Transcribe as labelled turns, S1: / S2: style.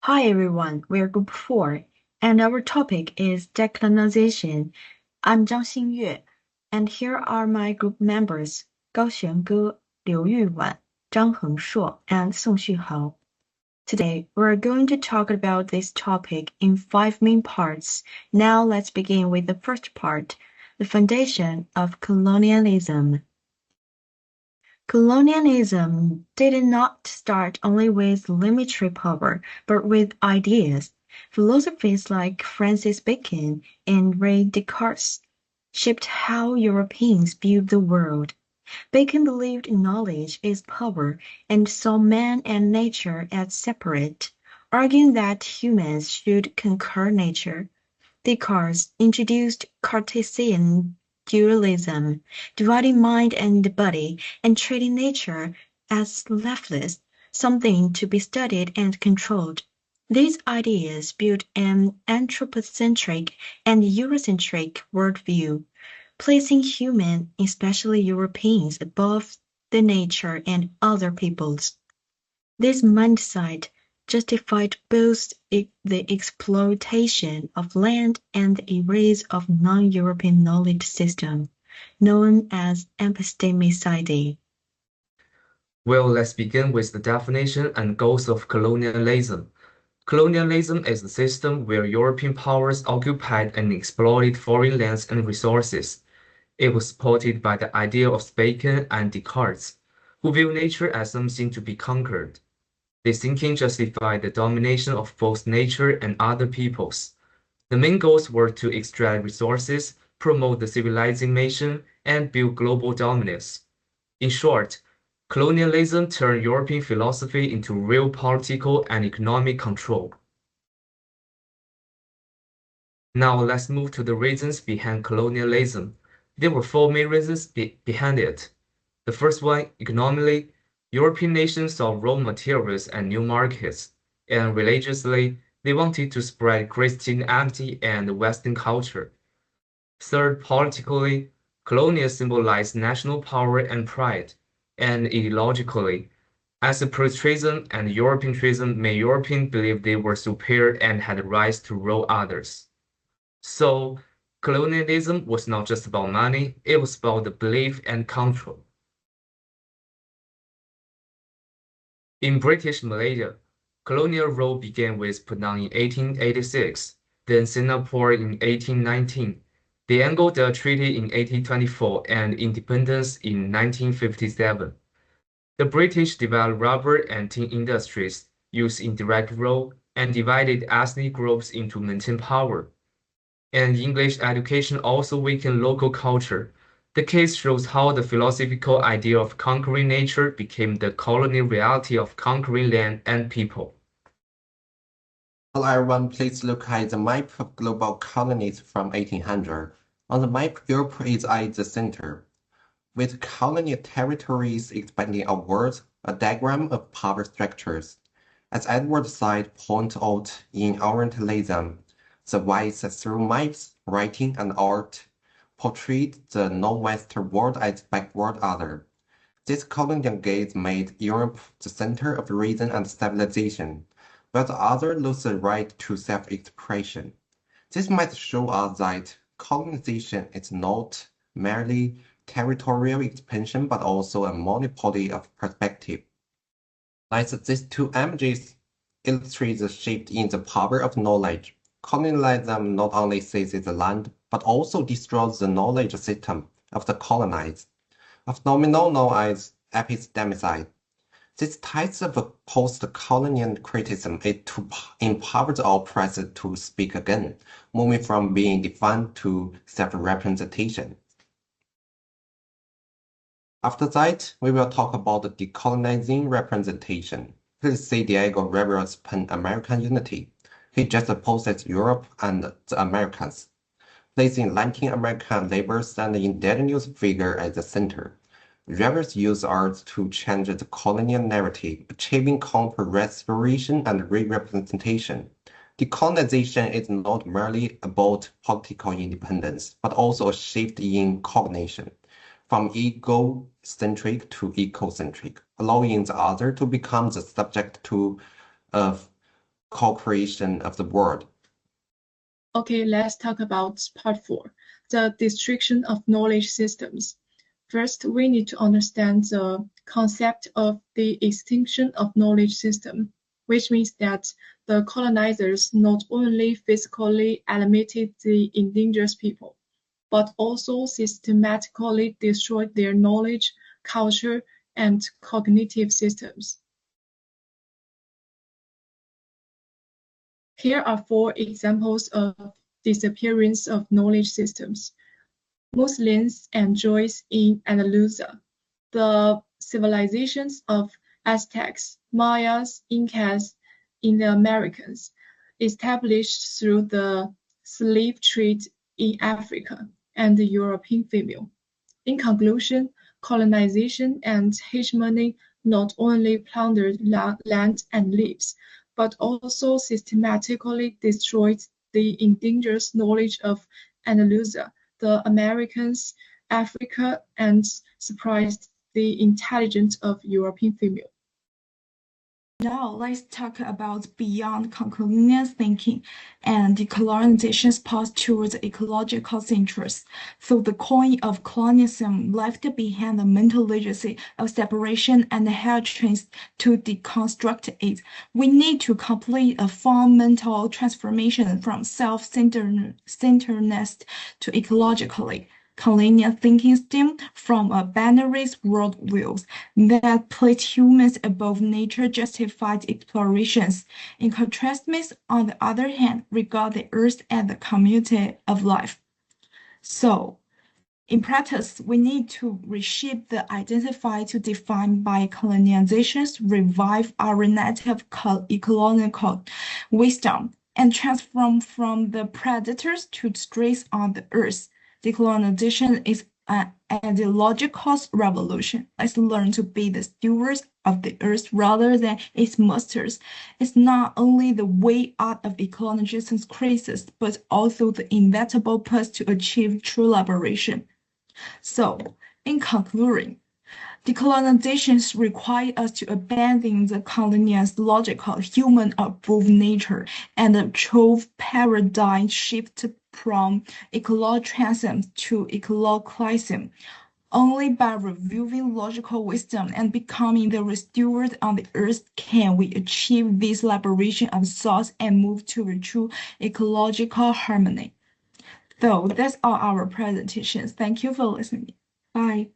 S1: Hi everyone, we're Group 4, and our topic is decolonization. I'm Zhang Xingyue, and here are my group members, Gao Xuange, Liu Yuwan, Zhang Hengshuo, and Song Xuhao. Today, we're going to talk about this topic in 5 main parts. Now let's begin with the first part, the foundation of colonialism. Colonialism did not start only with military power, but with ideas. Philosophies like Francis Bacon and Rene Descartes shaped how Europeans viewed the world. Bacon believed knowledge is power and saw man and nature as separate, arguing that humans should conquer nature. Descartes introduced Cartesian dualism, dividing mind and body and treating nature as lifeless, something to be studied and controlled. These ideas built an anthropocentric and Eurocentric worldview, placing humans, especially Europeans, above the nature and other peoples. This mindset justified both the exploitation of land and the erase of non-European knowledge system, known as epistemicide.
S2: Well, let's begin with the definition and goals of colonialism. Colonialism is a system where European powers occupied and exploited foreign lands and resources. It was supported by the idea of Bacon and Descartes, who viewed nature as something to be conquered. This thinking justified the domination of both nature and other peoples. The main goals were to extract resources, promote the civilizing nation, and build global dominance. In short, colonialism turned European philosophy into real political and economic control. Now let's move to the reasons behind colonialism. There were 4 main reasons behind it. The first one, economically, European nations saw raw materials and new markets, and religiously, they wanted to spread Christianity and Western culture. Third, politically, colonials symbolized national power and pride, and ideologically, as a patriotism and Europeanism made Europeans believe they were superior and had the right to rule others. So, colonialism was not just about money, it was about the belief and control. In British Malaysia, colonial rule began with Penang in 1886, then Singapore in 1819, the Angola Treaty in 1824, and independence in 1957. The British developed rubber and tin industries, used indirect rule, and divided ethnic groups into maintain power. And English education also weakened local culture. The case shows how the philosophical idea of conquering nature became the colonial reality of conquering land and people.
S3: Hello everyone, please look at the map of global colonies from 1800. On the map, Europe is at the center, with colonial territories expanding outwards, a diagram of power structures. As Edward Said pointed out in Orientalism, the West through maps, writing, and art portrayed the non-Western world as backward other. This colonial gaze made Europe the center of reason and civilization, while the other lost the right to self-expression. This might show us that colonization is not merely territorial expansion but also a monopoly of perspective. As these 2 images illustrate the shift in the power of knowledge, colonialism not only seizes the land but also destroys the knowledge system of the colonized, a phenomenon known as epistemicide. This type of post-colonial criticism is to empower the oppressed to speak again, moving from being defined to self-representation. After that, we will talk about the decolonizing representation. Please see Diego Rivera's Pan-American Unity. He just opposes Europe and the Americas, placing Latin American labors and the indigenous figure at the center. Rivers use art to change the colonial narrative, achieving counter-restoration and re-representation. Decolonization is not merely about political independence, but also a shift in cognition, from egocentric to ecocentric, allowing the other to become the subject of co-creation of the world.
S4: Okay, let's talk about part 4, the destruction of knowledge systems. First, we need to understand the concept of the extinction of knowledge system, which means that the colonizers not only physically eliminated the indigenous people, but also systematically destroyed their knowledge, culture, and cognitive systems. Here are 4 examples of disappearance of knowledge systems. Muslims and Jews in Andalusia, the civilizations of Aztecs, Mayas, Incas in the Americas, established through the slave trade in Africa, and the European female. In conclusion, colonization and hegemony not only plundered land and lives, but also systematically destroyed the indigenous knowledge of Andalusia, the Americans, Africa, and suppressed the intelligence of European female.
S1: Now let's talk about beyond colonial thinking and decolonization's path towards ecological interests. So the coin of colonialism left behind a mental legacy of separation and hatred. To deconstruct it, we need to complete a fundamental transformation from self-centeredness to ecologically colonial thinking stemmed from a binarist worldview that placed humans above nature justified explorations. In contrast, on the other hand, regard the earth as the community of life. So, in practice, we need to reshape the identify to define by colonizations, revive our native ecological wisdom, and transform from the predators to strays on the earth. Decolonization is an ideological revolution. Let's learn to be the stewards of the earth rather than its masters. It's not only the way out of ecological crisis, but also the inevitable path to achieve true liberation. So, in concluding, decolonization requires us to abandon the colonialist logical human above nature and a true paradigm shift from ecolocentrism to ecolocalism. Only by reviewing logical wisdom and becoming the steward on the earth can we achieve this liberation of thoughts and move to a true ecological harmony. So that's all our presentations. Thank you for listening. Bye.